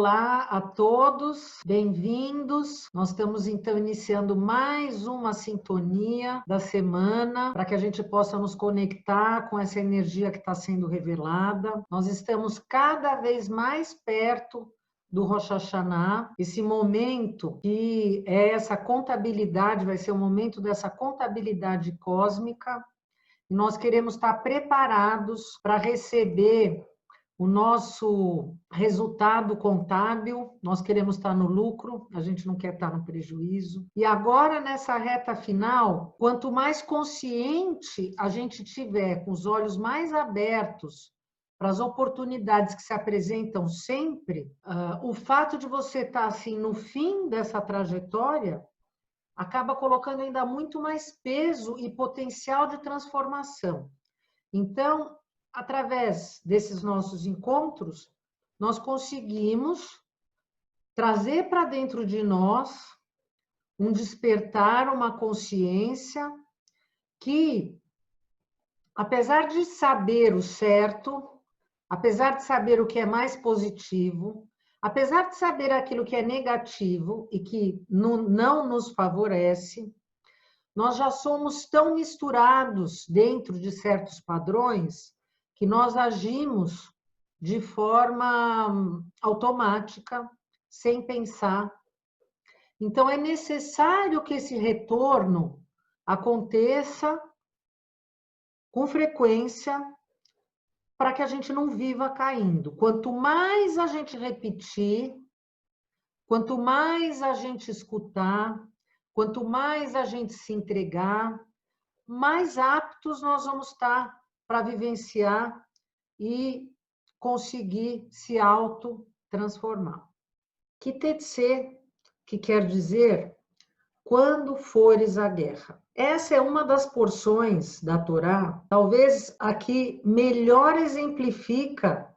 Olá a todos, bem-vindos. Nós estamos então iniciando mais uma sintonia da semana para que a gente possa nos conectar com essa energia que está sendo revelada. Nós estamos cada vez mais perto do Rosh Hashanah, esse momento que é essa contabilidade, vai ser o momento dessa contabilidade cósmica, e nós queremos estar preparados para receber o nosso resultado contábil. Nós queremos estar no lucro, a gente não quer estar no prejuízo. E agora, nessa reta final, quanto mais consciente a gente tiver, com os olhos mais abertos para as oportunidades que se apresentam sempre, o fato de você estar assim no fim dessa trajetória acaba colocando ainda muito mais peso e potencial de transformação. Então, através desses nossos encontros, nós conseguimos trazer para dentro de nós um despertar, uma consciência que, apesar de saber o certo, apesar de saber o que é mais positivo, apesar de saber aquilo que é negativo e que não nos favorece, nós já somos tão misturados dentro de certos padrões que nós agimos de forma automática, sem pensar. Então, é necessário que esse retorno aconteça com frequência para que a gente não viva caindo. Quanto mais a gente repetir, quanto mais a gente escutar, quanto mais a gente se entregar, mais aptos nós vamos estar para vivenciar e conseguir se auto-transformar. Kitetse, que quer dizer quando fores à guerra. Essa é uma das porções da Torá, talvez a que melhor exemplifica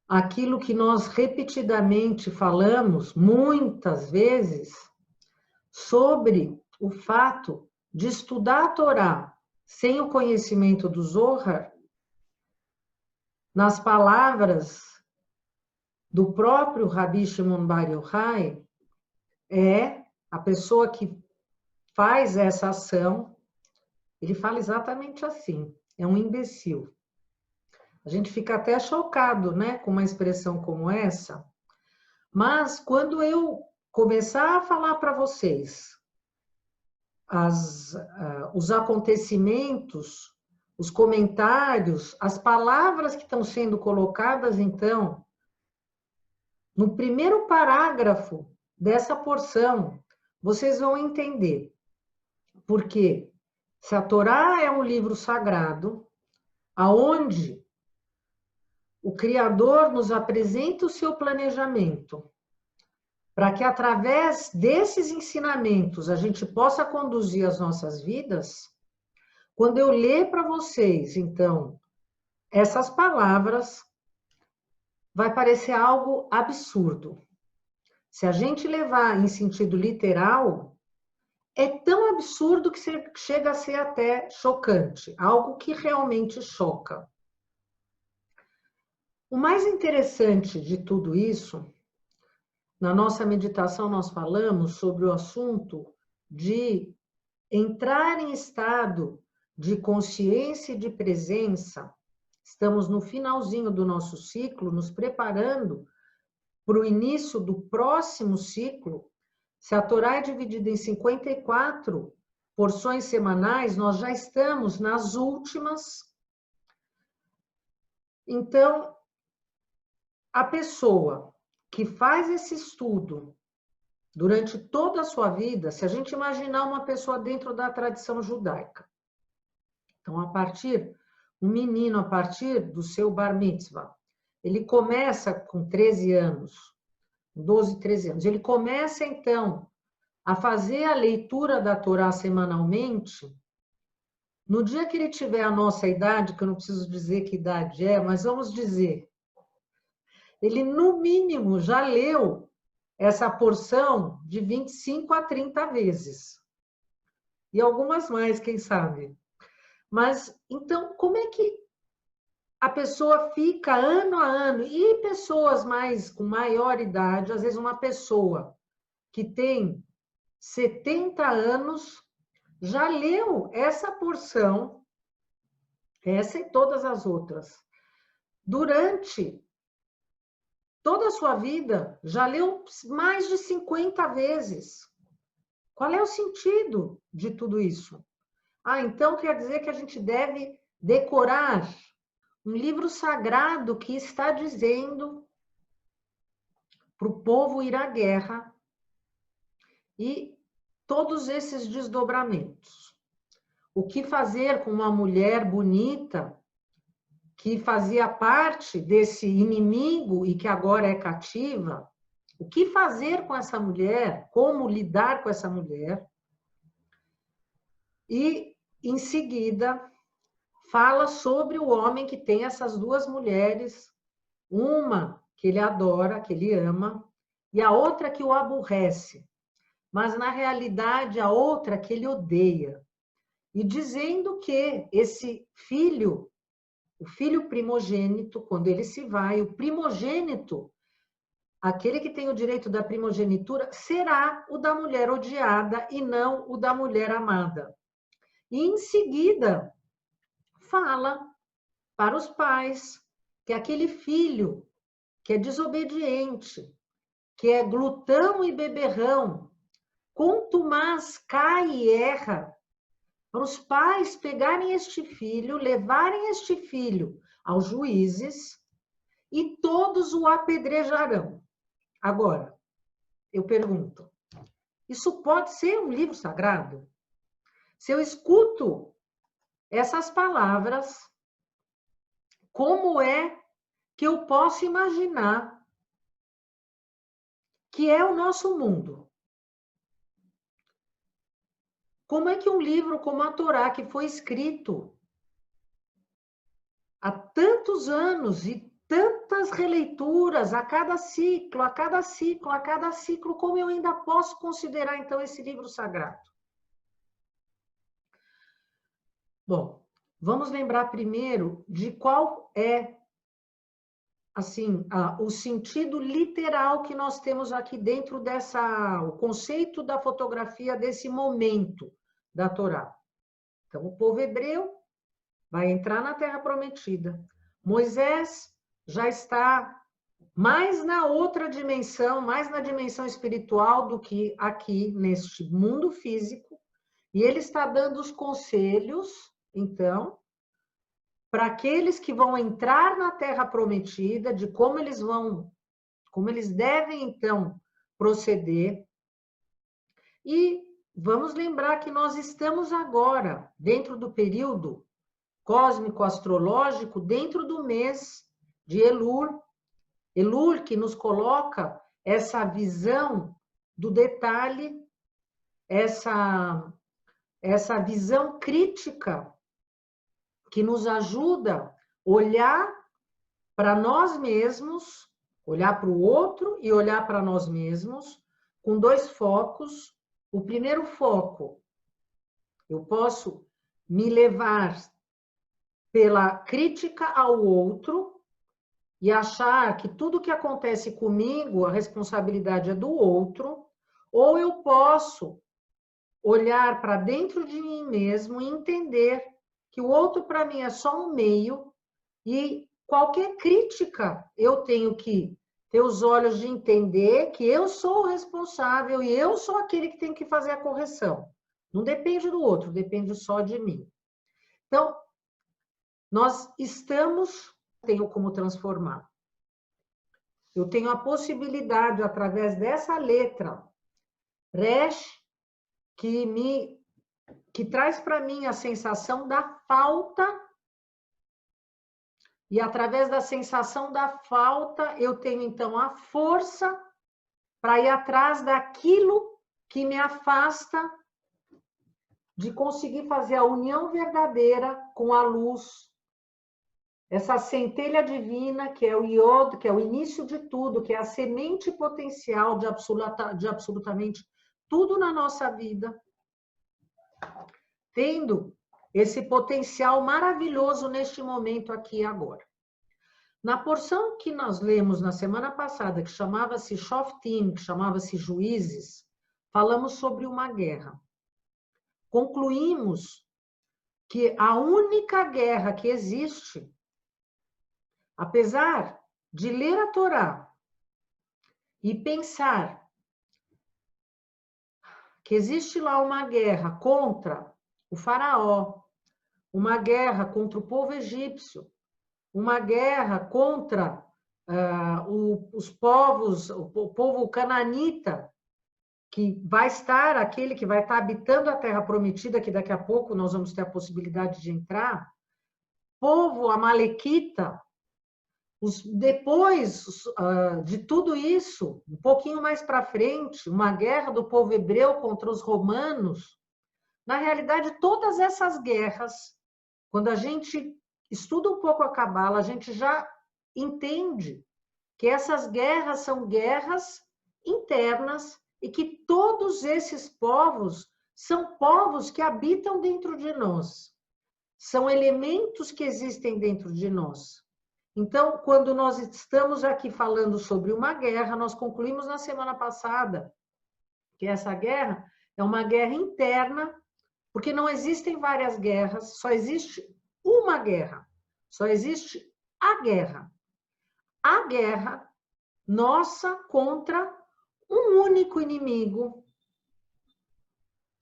aquilo que nós repetidamente falamos, muitas vezes, sobre o fato de estudar a Torá sem o conhecimento do Zohar, nas palavras do próprio Rabi Shimon Bar Yochai, é a pessoa que faz essa ação, ele fala exatamente assim, é um imbecil. A gente fica até chocado, né, com uma expressão como essa, mas quando eu começar a falar para vocês os acontecimentos, os comentários, as palavras que estão sendo colocadas, então, no primeiro parágrafo dessa porção, vocês vão entender. Porque se a Torá é um livro sagrado, aonde o Criador nos apresenta o seu planejamento, para que através desses ensinamentos a gente possa conduzir as nossas vidas, quando eu ler para vocês, então, essas palavras, vai parecer algo absurdo. Se a gente levar em sentido literal, é tão absurdo que chega a ser até chocante, algo que realmente choca. O mais interessante de tudo isso, na nossa meditação nós falamos sobre o assunto de entrar em estado de consciência e de presença. Estamos no finalzinho do nosso ciclo, nos preparando para o início do próximo ciclo. Se a Torá é dividida em 54 porções semanais, nós já estamos nas últimas. Então, a pessoa que faz esse estudo durante toda a sua vida, se a gente imaginar uma pessoa dentro da tradição judaica, então, um menino, a partir do seu bar mitzvah, ele começa com 13 anos, 12, 13 anos, ele começa, então, a fazer a leitura da Torá semanalmente. No dia que ele tiver a nossa idade, que eu não preciso dizer que idade é, mas vamos dizer, ele, no mínimo, já leu essa porção de 25 a 30 vezes. E algumas mais, quem sabe. Mas, então, como é que a pessoa fica ano a ano, e pessoas com maior idade, às vezes uma pessoa que tem 70 anos, já leu essa porção, essa e todas as outras, durante toda a sua vida, já leu mais de 50 vezes. Qual é o sentido de tudo isso? Então quer dizer que a gente deve decorar um livro sagrado que está dizendo para o povo ir à guerra e todos esses desdobramentos. O que fazer com uma mulher bonita que fazia parte desse inimigo e que agora é cativa? O que fazer com essa mulher? Como lidar com essa mulher? E, em seguida, fala sobre o homem que tem essas duas mulheres, uma que ele adora, que ele ama, e a outra que o aborrece. Mas, na realidade, a outra que ele odeia. E dizendo que esse filho, o filho primogênito, quando ele se vai, o primogênito, aquele que tem o direito da primogenitura, será o da mulher odiada e não o da mulher amada. E, em seguida, fala para os pais que aquele filho que é desobediente, que é glutão e beberrão, contumaz cai e erra, para os pais pegarem este filho, levarem este filho aos juízes e todos o apedrejarão. Agora, eu pergunto, isso pode ser um livro sagrado? Se eu escuto essas palavras, como é que eu posso imaginar que é o nosso mundo? Como é que um livro como a Torá, que foi escrito há tantos anos e tantas releituras, a cada ciclo, a cada ciclo, a cada ciclo, como eu ainda posso considerar, então, esse livro sagrado? Bom, vamos lembrar primeiro de qual é, assim, o sentido literal que nós temos aqui dentro o conceito da fotografia desse momento da Torá. Então, o povo hebreu vai entrar na Terra Prometida. Moisés já está mais na outra dimensão, mais na dimensão espiritual do que aqui neste mundo físico, e ele está dando os conselhos, então, para aqueles que vão entrar na Terra Prometida, de como eles devem, então, proceder. E vamos lembrar que nós estamos agora, dentro do período cósmico astrológico, dentro do mês de Elul. Elul, que nos coloca essa visão do detalhe, essa visão crítica que nos ajuda a olhar para nós mesmos, olhar para o outro e olhar para nós mesmos, com dois focos. O primeiro foco, eu posso me levar pela crítica ao outro e achar que tudo que acontece comigo, a responsabilidade é do outro, ou eu posso olhar para dentro de mim mesmo e entender que o outro para mim é só um meio e qualquer crítica eu tenho que ter os olhos de entender que eu sou o responsável e eu sou aquele que tem que fazer a correção. Não depende do outro, depende só de mim. Então, tenho como transformar. Eu tenho a possibilidade, através dessa letra, Resh, que traz para mim a sensação da falta, e através da sensação da falta, eu tenho, então, a força para ir atrás daquilo que me afasta de conseguir fazer a união verdadeira com a luz, essa centelha divina, que é o Iod, que é o início de tudo, que é a semente potencial de absolutamente tudo na nossa vida, tendo esse potencial maravilhoso neste momento aqui e agora. Na porção que nós lemos na semana passada, que chamava-se Shoftim, que chamava-se Juízes, falamos sobre uma guerra. Concluímos que a única guerra que existe, apesar de ler a Torá e pensar que existe lá uma guerra contra o faraó, uma guerra contra o povo egípcio, uma guerra contra os povos, o povo cananita, que vai estar, aquele que vai estar habitando a terra prometida, que daqui a pouco nós vamos ter a possibilidade de entrar, povo amalequita, depois de tudo isso, um pouquinho mais para frente, uma guerra do povo hebreu contra os romanos. Na realidade, todas essas guerras, quando a gente estuda um pouco a Cabala, a gente já entende que essas guerras são guerras internas e que todos esses povos são povos que habitam dentro de nós. São elementos que existem dentro de nós. Então, quando nós estamos aqui falando sobre uma guerra, nós concluímos na semana passada que essa guerra é uma guerra interna, porque não existem várias guerras, só existe uma guerra, só existe a guerra. A guerra nossa contra um único inimigo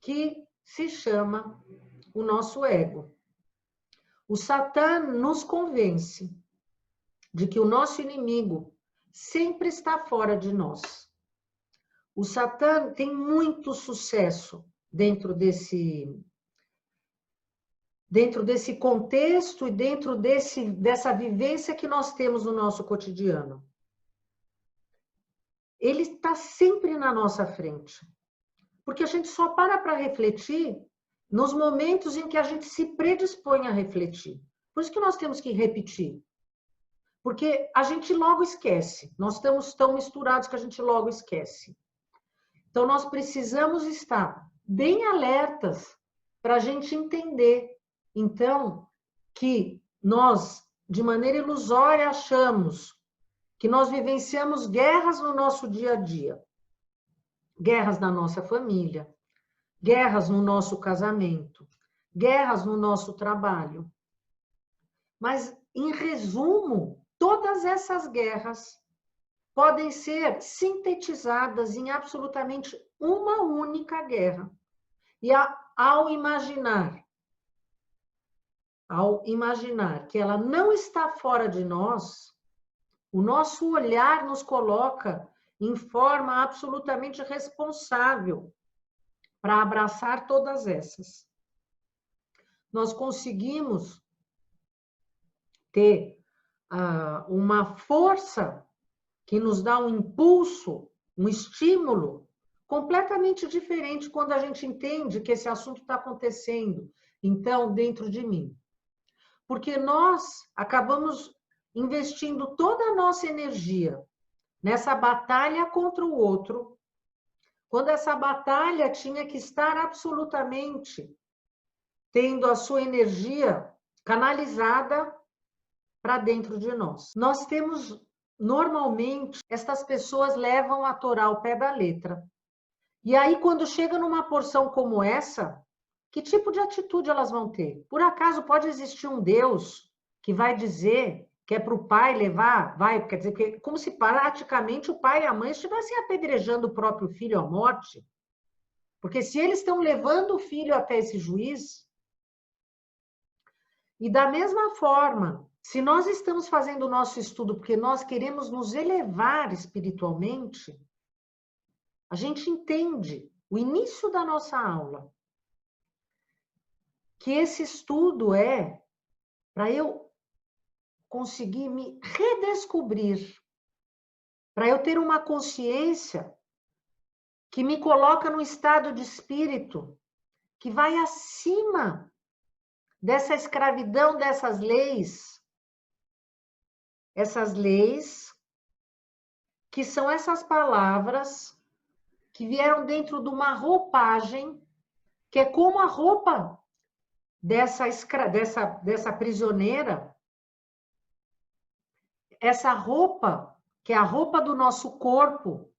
que se chama o nosso ego. O Satã nos convence de que o nosso inimigo sempre está fora de nós. O Satã tem muito sucesso dentro desse contexto e dentro dessa vivência que nós temos no nosso cotidiano. Ele está sempre na nossa frente, porque a gente só para refletir nos momentos em que a gente se predispõe a refletir. Por isso que nós temos que repetir. Porque a gente logo esquece. Nós estamos tão misturados que a gente logo esquece. Então, nós precisamos estar bem alertas para a gente entender, então, que nós, de maneira ilusória, achamos que nós vivenciamos guerras no nosso dia a dia. Guerras na nossa família, guerras no nosso casamento, guerras no nosso trabalho. Mas, em resumo, todas essas guerras podem ser sintetizadas em absolutamente uma única guerra. E ao imaginar que ela não está fora de nós, o nosso olhar nos coloca em forma absolutamente responsável para abraçar todas essas. Nós conseguimos ter uma força que nos dá um impulso, um estímulo completamente diferente quando a gente entende que esse assunto está acontecendo, então, dentro de mim. Porque nós acabamos investindo toda a nossa energia nessa batalha contra o outro, quando essa batalha tinha que estar absolutamente tendo a sua energia canalizada para dentro de nós. Nós temos, normalmente, estas pessoas levam a Torá ao pé da letra. E aí, quando chega numa porção como essa, que tipo de atitude elas vão ter? Por acaso pode existir um Deus que vai dizer que é para o pai levar? Vai, quer dizer, como se praticamente o pai e a mãe estivessem apedrejando o próprio filho à morte. Porque se eles estão levando o filho até esse juiz, e da mesma forma, se nós estamos fazendo o nosso estudo porque nós queremos nos elevar espiritualmente, a gente entende o início da nossa aula, que esse estudo é para eu conseguir me redescobrir, para eu ter uma consciência que me coloca num estado de espírito que vai acima dessa escravidão, dessas leis. Essas leis que são essas palavras que vieram dentro de uma roupagem que é como a roupa dessa prisioneira. essa roupa, que é a roupa do nosso corpo.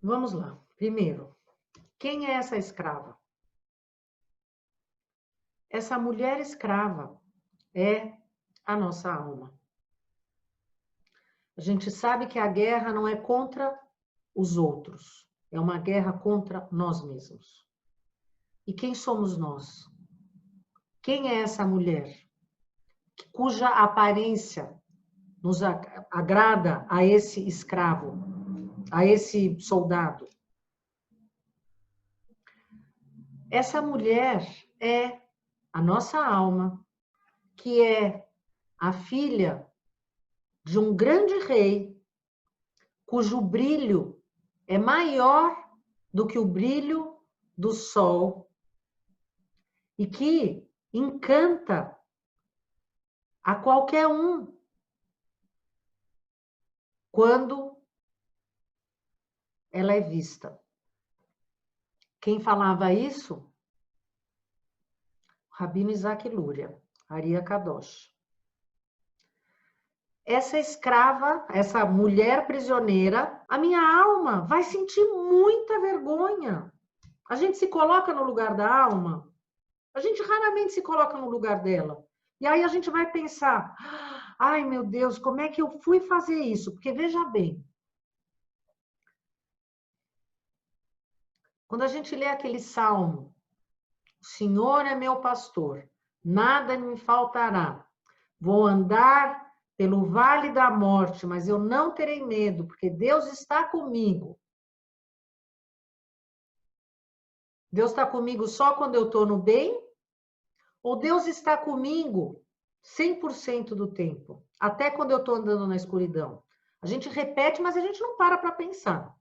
Vamos lá. Primeiro, quem é essa escrava? Essa mulher escrava é a nossa alma. A gente sabe que a guerra não é contra os outros, é uma guerra contra nós mesmos. E quem somos nós? Quem é essa mulher cuja aparência nos agrada a esse escravo, a esse soldado? Essa mulher é a nossa alma, que é a filha de um grande rei, cujo brilho é maior do que o brilho do sol e que encanta a qualquer um quando ela é vista. Quem falava isso? Rabino Isaac Luria, Ari Kadosh. Essa escrava, essa mulher prisioneira, a minha alma vai sentir muita vergonha. A gente se coloca no lugar da alma, a gente raramente se coloca no lugar dela. E aí a gente vai pensar, ai meu Deus, como é que eu fui fazer isso? Porque veja bem, quando a gente lê aquele salmo, o Senhor é meu pastor, nada me faltará. Vou andar pelo vale da morte, mas eu não terei medo, porque Deus está comigo. Deus está comigo só quando eu estou no bem? Ou Deus está comigo 100% do tempo? Até quando eu estou andando na escuridão? A gente repete, mas a gente não para pensar.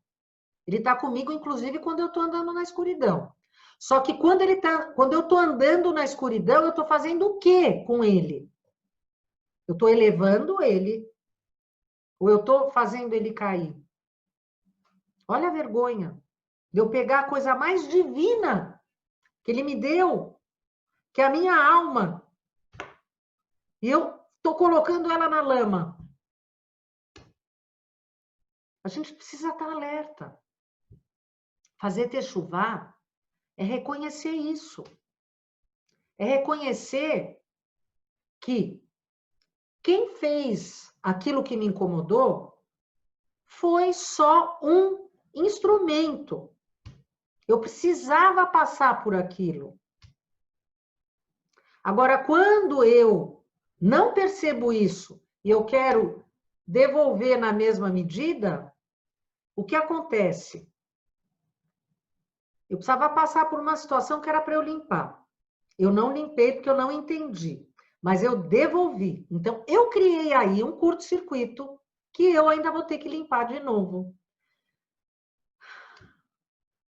Ele está comigo, inclusive, quando eu estou andando na escuridão. Só que quando eu estou andando na escuridão, eu estou fazendo o quê com ele? Eu estou elevando ele, ou eu estou fazendo ele cair? Olha a vergonha de eu pegar a coisa mais divina que ele me deu, que é a minha alma, e eu estou colocando ela na lama. A gente precisa estar alerta. Fazer techuvá é reconhecer isso. É reconhecer que quem fez aquilo que me incomodou foi só um instrumento. Eu precisava passar por aquilo. Agora, quando eu não percebo isso e eu quero devolver na mesma medida, o que acontece? Eu precisava passar por uma situação que era para eu limpar. Eu não limpei porque eu não entendi, mas eu devolvi. Então, eu criei aí um curto-circuito que eu ainda vou ter que limpar de novo.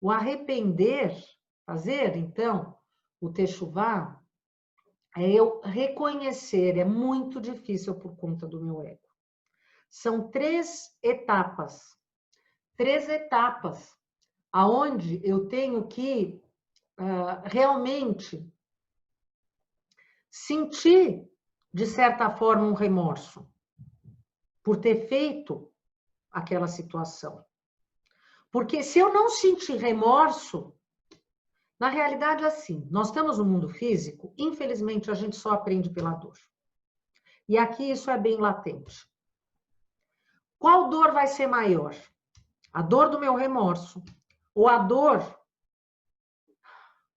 O arrepender, fazer, então, o techuvá, é eu reconhecer, é muito difícil por conta do meu ego. São 3 etapas. 3 etapas aonde eu tenho que realmente sentir, de certa forma, um remorso por ter feito aquela situação. Porque se eu não sentir remorso, na realidade, assim, nós estamos no mundo físico, infelizmente, a gente só aprende pela dor. E aqui isso é bem latente. Qual dor vai ser maior? A dor do meu remorso ou a dor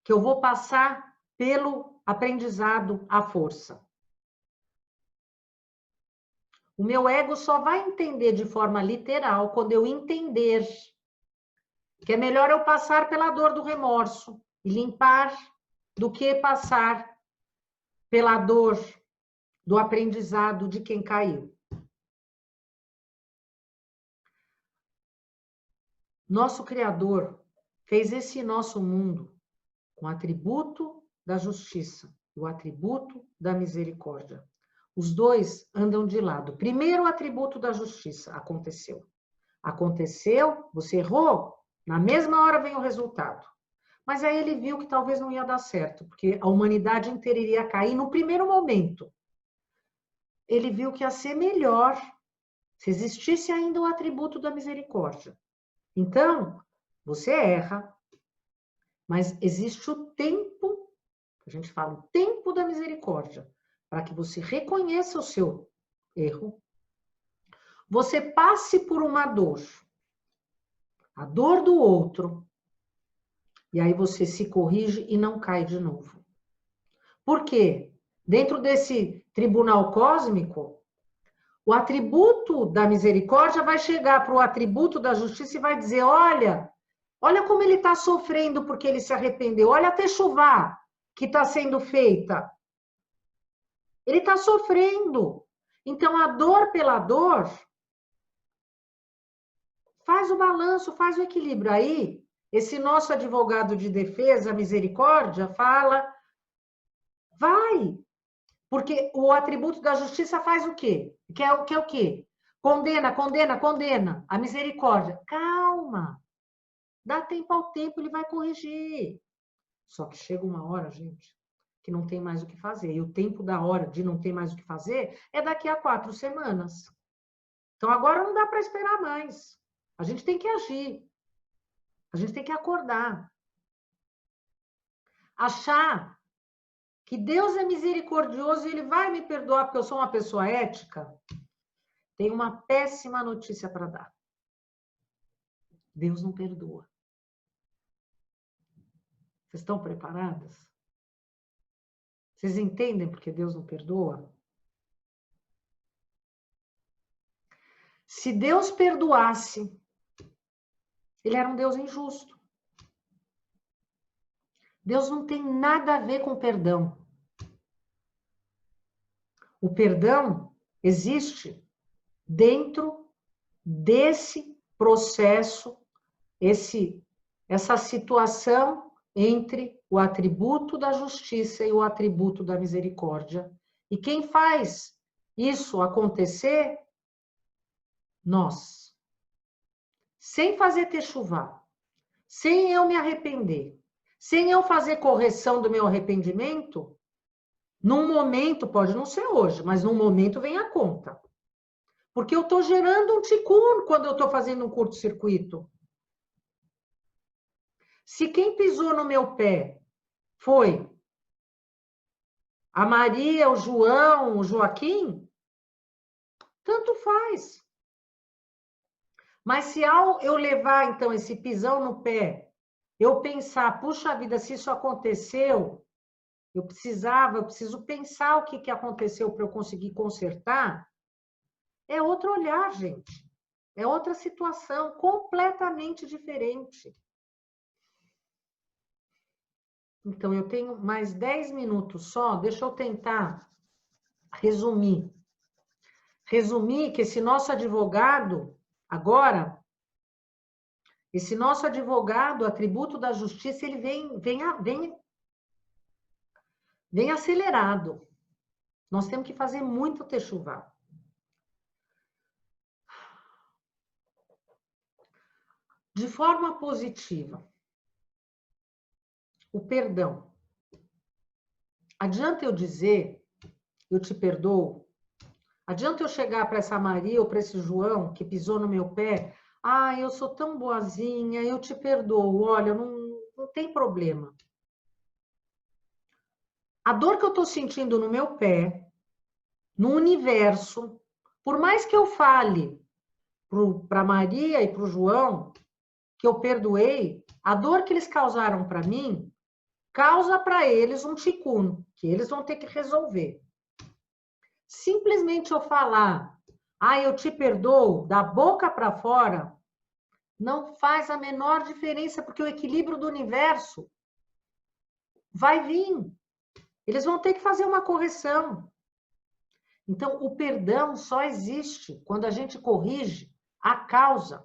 que eu vou passar pelo aprendizado à força? O meu ego só vai entender de forma literal quando eu entender que é melhor eu passar pela dor do remorso e limpar do que passar pela dor do aprendizado de quem caiu. Nosso Criador fez esse nosso mundo com o atributo da justiça, o atributo da misericórdia. Os dois andam de lado. Primeiro, o atributo da justiça aconteceu. Aconteceu, você errou, na mesma hora vem o resultado. Mas aí ele viu que talvez não ia dar certo, porque a humanidade inteira iria cair no primeiro momento. Ele viu que ia ser melhor se existisse ainda o atributo da misericórdia. Então, você erra, mas existe o tempo, a gente fala o tempo da misericórdia, para que você reconheça o seu erro, você passe por uma dor, a dor do outro, e aí você se corrige e não cai de novo. Por quê? Dentro desse tribunal cósmico, o atributo da misericórdia vai chegar para o atributo da justiça e vai dizer, olha como ele está sofrendo porque ele se arrependeu, olha a techuvá que está sendo feita. Ele está sofrendo. Então, a dor pela dor faz o balanço, faz o equilíbrio. Aí, esse nosso advogado de defesa, misericórdia, fala, vai, porque o atributo da justiça faz o quê? Que é o quê? Condena, condena, condena. A misericórdia. Calma. Dá tempo ao tempo, ele vai corrigir. Só que chega uma hora, gente, que não tem mais o que fazer. E o tempo da hora de não ter mais o que fazer é daqui a 4 semanas. Então, agora não dá para esperar mais. A gente tem que agir. A gente tem que acordar. Achar que Deus é misericordioso e Ele vai me perdoar porque eu sou uma pessoa ética. Tem uma péssima notícia para dar. Deus não perdoa. Vocês estão preparadas? Vocês entendem porque Deus não perdoa? Se Deus perdoasse, Ele era um Deus injusto. Deus não tem nada a ver com perdão. O perdão existe dentro desse processo, essa situação entre o atributo da justiça e o atributo da misericórdia. E quem faz isso acontecer? Nós. Sem fazer techuvá, sem eu me arrepender, sem eu fazer correção do meu arrependimento, num momento, pode não ser hoje, mas num momento vem a conta. Porque eu estou gerando um tikkun quando eu estou fazendo um curto-circuito. Se quem pisou no meu pé foi a Maria, o João, o Joaquim, tanto faz. Mas se ao eu levar, então, esse pisão no pé, eu pensar, puxa vida, se isso aconteceu, eu preciso pensar o que aconteceu para eu conseguir consertar, é outro olhar, gente. É outra situação completamente diferente. Então, eu tenho mais 10 minutos só, deixa eu tentar resumir. Resumir que esse nosso advogado, agora, esse nosso advogado, atributo da justiça, ele vem acelerado. Nós temos que fazer muito techuvá. De forma positiva, o perdão. Adianta eu dizer, eu te perdoo? Adianta eu chegar para essa Maria ou para esse João que pisou no meu pé? Ah, eu sou tão boazinha, eu te perdoo. Olha, não tem problema. A dor que eu estou sentindo no meu pé, no universo, por mais que eu fale para Maria e para o João que eu perdoei, a dor que eles causaram para mim causa para eles um tikkun, que eles vão ter que resolver. Simplesmente eu falar, eu te perdoo, da boca para fora, não faz a menor diferença, porque o equilíbrio do universo vai vir. Eles vão ter que fazer uma correção. Então, o perdão só existe quando a gente corrige a causa.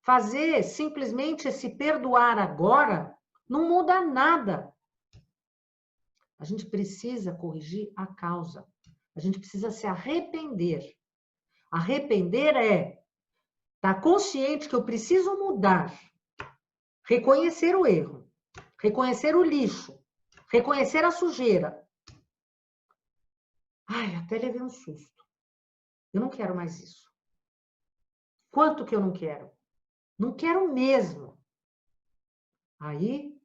Fazer simplesmente esse perdoar agora não muda nada. A gente precisa corrigir a causa. A gente precisa se arrepender. Arrepender é estar consciente que eu preciso mudar. reconhecer o erro, reconhecer o lixo, reconhecer a sujeira. Ai, até levei um susto. Eu não quero mais isso. Quanto que eu não quero? Não quero mesmo. Aí,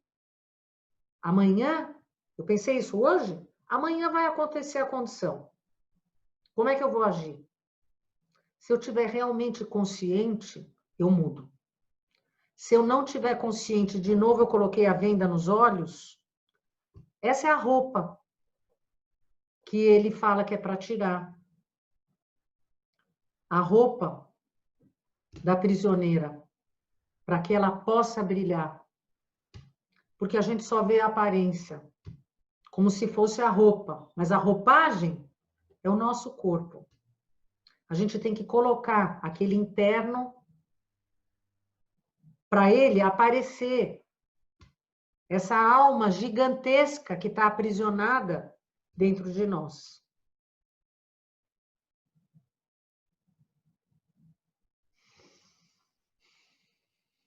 amanhã, eu pensei isso hoje, amanhã vai acontecer a condição. Como é que eu vou agir? Se eu tiver realmente consciente, eu mudo. Se eu não tiver consciente, de novo eu coloquei a venda nos olhos, essa é a roupa que ele fala que é para tirar. A roupa da prisioneira, para que ela possa brilhar. Porque a gente só vê a aparência, como se fosse a roupa, mas a roupagem é o nosso corpo. A gente tem que colocar aquele interno para ele aparecer. Essa alma gigantesca que está aprisionada dentro de nós.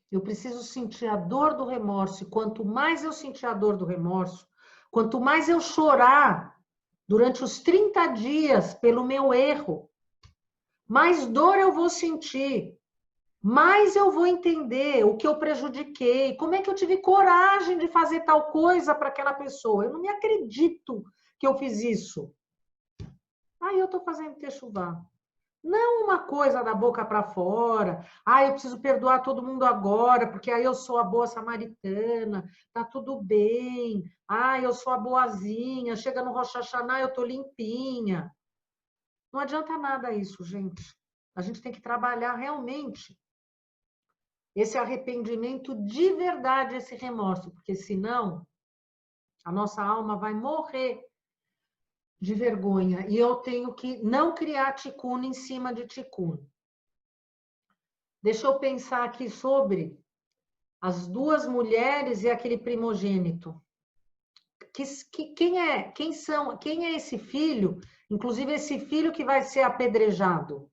Eu preciso sentir a dor do remorso, e quanto mais eu sentir a dor do remorso, quanto mais eu chorar durante os 30 dias pelo meu erro, mais dor eu vou sentir, mais eu vou entender o que eu prejudiquei, como é que eu tive coragem de fazer tal coisa para aquela pessoa. Eu não me acredito que eu fiz isso. Aí eu estou fazendo techuvá. Não uma coisa da boca para fora. Eu preciso perdoar todo mundo agora, porque aí eu sou a boa samaritana, tá tudo bem. Eu sou a boazinha, chega no Rosh Hashanah, eu tô limpinha. Não adianta nada isso, gente. A gente tem que trabalhar realmente esse arrependimento de verdade, esse remorso, porque senão a nossa alma vai morrer de vergonha. E eu tenho que não criar tikkun em cima de tikkun. Deixa eu pensar aqui sobre as duas mulheres e aquele primogênito. Quem é esse filho? Inclusive esse filho que vai ser apedrejado.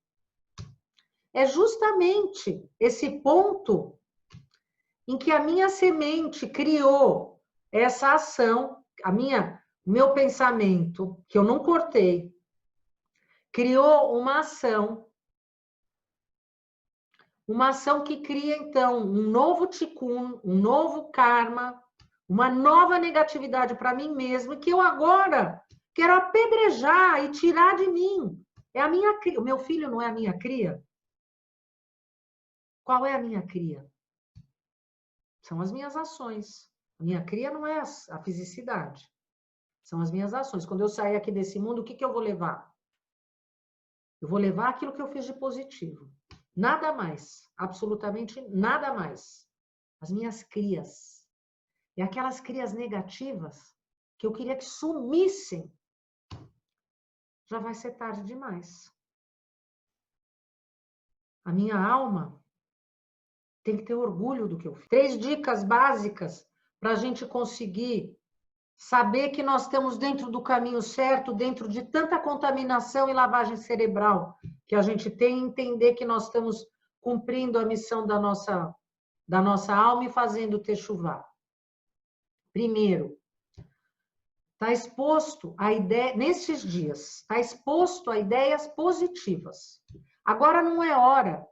É justamente esse ponto em que a minha semente criou essa ação, o meu pensamento, que eu não cortei, criou uma ação que cria, então, um novo tikkun, um novo karma, uma nova negatividade para mim mesmo, que eu agora quero apedrejar e tirar de mim. O meu filho não é a minha cria? Qual é a minha cria? São as minhas ações. A minha cria não é a fisicidade. São as minhas ações. Quando eu sair aqui desse mundo, o que eu vou levar? Eu vou levar aquilo que eu fiz de positivo. Nada mais. Absolutamente nada mais. As minhas crias. E aquelas crias negativas que eu queria que sumissem, já vai ser tarde demais. A minha alma tem que ter orgulho do que eu fiz. 3 dicas básicas para a gente conseguir saber que nós estamos dentro do caminho certo, dentro de tanta contaminação e lavagem cerebral que a gente tem, entender que nós estamos cumprindo a missão da nossa alma e fazendo techuvá. Primeiro, está exposto a ideia, nesses dias, está exposto a ideias positivas. Agora não é hora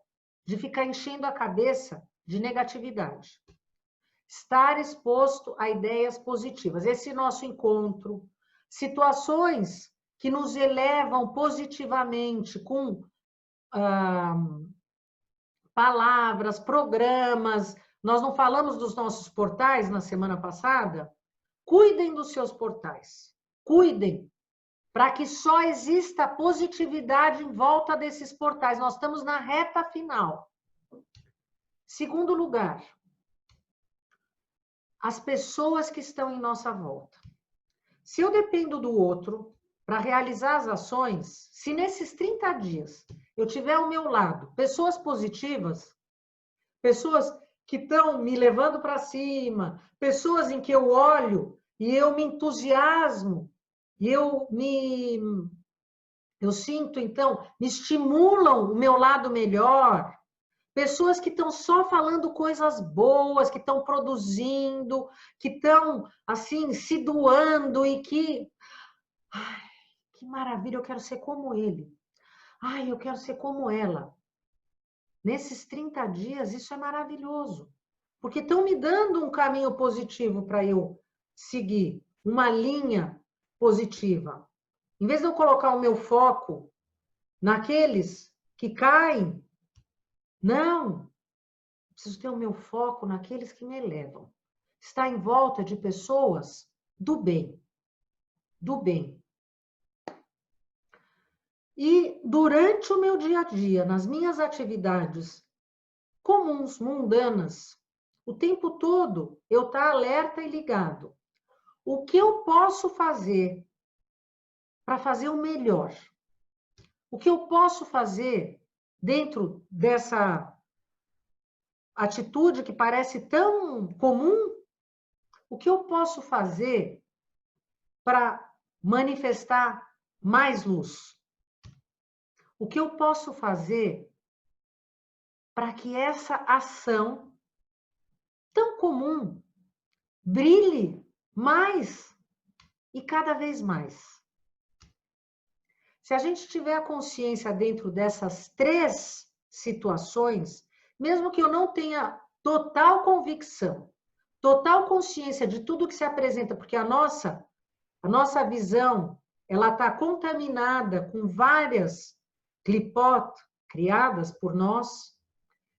de ficar enchendo a cabeça de negatividade. Estar exposto a ideias positivas. Esse nosso encontro, situações que nos elevam positivamente com palavras, programas. Nós não falamos dos nossos portais na semana passada? Cuidem dos seus portais. Cuidem, para que só exista positividade em volta desses portais. Nós estamos na reta final. Segundo lugar, as pessoas que estão em nossa volta. Se eu dependo do outro para realizar as ações, se nesses 30 dias eu tiver ao meu lado pessoas positivas, pessoas que estão me levando para cima, pessoas em que eu olho e eu me entusiasmo, e eu sinto, então, me estimulam o meu lado melhor, Pessoas que estão só falando coisas boas, que estão produzindo, que estão, assim, se doando e que... Ai, que maravilha, eu quero ser como ele. Ai, eu quero ser como ela. Nesses 30 dias, isso é maravilhoso. Porque estão me dando um caminho positivo para eu seguir, uma linha positiva. Em vez de eu colocar o meu foco naqueles que caem, não. Preciso ter o meu foco naqueles que me elevam. Está em volta de pessoas do bem. Do bem. E durante o meu dia a dia, nas minhas atividades comuns, mundanas, o tempo todo eu estou alerta e ligado. O que eu posso fazer para fazer o melhor? O que eu posso fazer dentro dessa atitude que parece tão comum? O que eu posso fazer para manifestar mais luz? O que eu posso fazer para que essa ação tão comum brilhe mais e cada vez mais? Se a gente tiver a consciência dentro dessas 3 situações, mesmo que eu não tenha total convicção, total consciência de tudo que se apresenta, porque a nossa visão, ela está contaminada com várias clipot criadas por nós.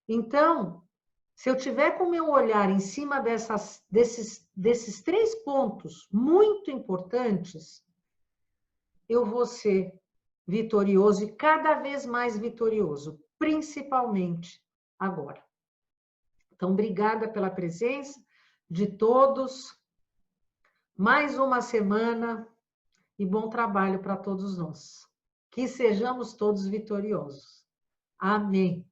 Então, se eu tiver com o meu olhar em cima desses 3 pontos muito importantes, eu vou ser vitorioso e cada vez mais vitorioso, principalmente agora. Então, obrigada pela presença de todos. Mais uma semana e bom trabalho para todos nós. Que sejamos todos vitoriosos. Amém.